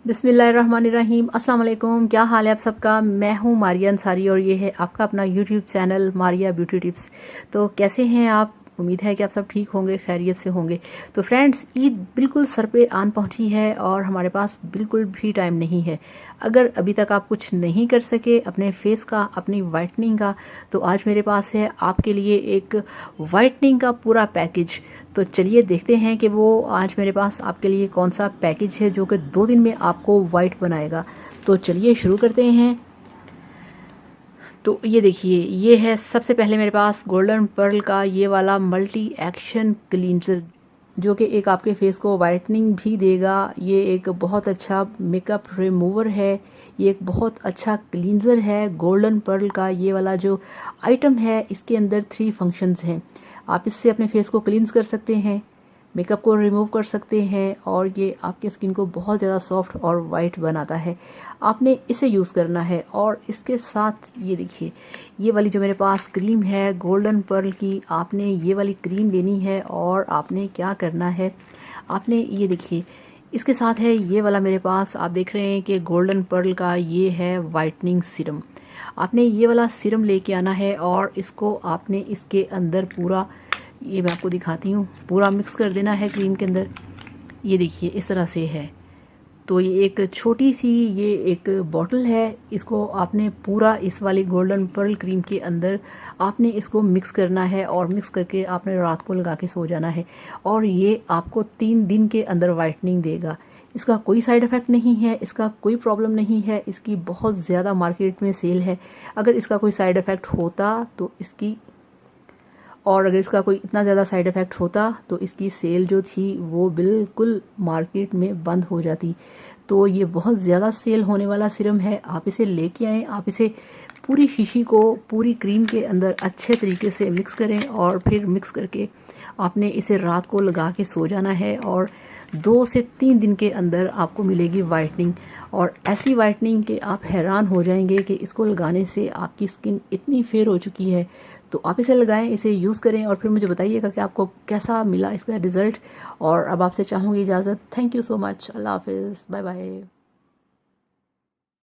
बिस्मिल्लाहिर्रहमानिर्रहीम। अस्सलाम वालेकुम। क्या हाल है आप सबका। मैं हूँ मारिया अंसारी और ये है आपका अपना YouTube channel Maria beauty tips. तो कैसे हैं आप। उम्मीद है कि आप सब ठीक होंगे, खैरियत से होंगे। तो फ्रेंड्स, ईद बिल्कुल सर पे आन पहुंची है और हमारे पास बिल्कुल भी टाइम नहीं है। अगर अभी तक आप कुछ नहीं कर सके अपने फेस का, अपनी वाइटनिंग का, तो आज मेरे पास है आपके लिए एक वाइटनिंग का पूरा पैकेज। तो चलिए देखते हैं कि वो आज मेरे पास आपके लिए कौन सा पैकेज है जो कि 2 दिन में आपको वाइट बनाएगा। तो चलिए शुरू करते हैं। तो ये देखिए, ये है सबसे पहले मेरे पास गोल्डन पर्ल का ये वाला मल्टी एक्शन क्लींजर, जो कि एक आपके फेस को वाइटनिंग भी देगा। ये एक बहुत अच्छा मेकअप रिमूवर है, ये एक बहुत अच्छा क्लींजर है। गोल्डन पर्ल का ये वाला जो आइटम है, इसके अंदर 3 फंक्शंस हैं। आप इससे अपने फेस को क्लींस कर सकते हैं, मेकअप को रिमूव कर सकते हैं और ये आपके स्किन को बहुत ज़्यादा सॉफ्ट और वाइट बनाता है। आपने इसे यूज़ करना है और इसके साथ ये देखिए, ये वाली जो मेरे पास क्रीम है गोल्डन पर्ल की, आपने ये वाली क्रीम लेनी है और आपने क्या करना है, आपने ये देखिए इसके साथ है ये वाला मेरे पास, आप देख रहे हैं कि गोल्डन पर्ल का ये है वाइटनिंग सीरम। आपने ये वाला सीरम लेके आना है और इसको आपने इसके अंदर पूरा, ये मैं आपको दिखाती हूँ, पूरा मिक्स कर देना है क्रीम के अंदर। ये देखिए इस तरह से है। तो ये एक छोटी सी ये एक बॉटल है, इसको आपने पूरा इस वाली गोल्डन पर्ल क्रीम के अंदर आपने इसको मिक्स करना है और मिक्स करके आपने रात को लगा के सो जाना है और ये आपको 3 दिन के अंदर वाइटनिंग देगा। इसका कोई साइड इफ़ेक्ट नहीं है, इसका कोई प्रॉब्लम नहीं है, इसकी बहुत ज़्यादा मार्केट में सेल है। अगर इसका कोई साइड इफ़ेक्ट होता तो इसकी, और अगर इसका कोई इतना ज़्यादा साइड इफ़ेक्ट होता तो इसकी सेल जो थी वो बिल्कुल मार्केट में बंद हो जाती। तो ये बहुत ज़्यादा सेल होने वाला सीरम है, आप इसे लेके आएँ। आप इसे पूरी शीशी को पूरी क्रीम के अंदर अच्छे तरीके से मिक्स करें और फिर मिक्स करके आपने इसे रात को लगा के सो जाना है और 2 से 3 दिन के अंदर आपको मिलेगी वाइटनिंग। और ऐसी वाइटनिंग कि आप हैरान हो जाएंगे कि इसको लगाने से आपकी स्किन इतनी फेयर हो चुकी है। तो आप इसे लगाएं, इसे यूज़ करें और फिर मुझे बताइएगा कि आपको कैसा मिला इसका रिज़ल्ट। और अब आपसे चाहूँगी इजाज़त। Thank you so much. अल्लाह हाफिज़, बाय बाय।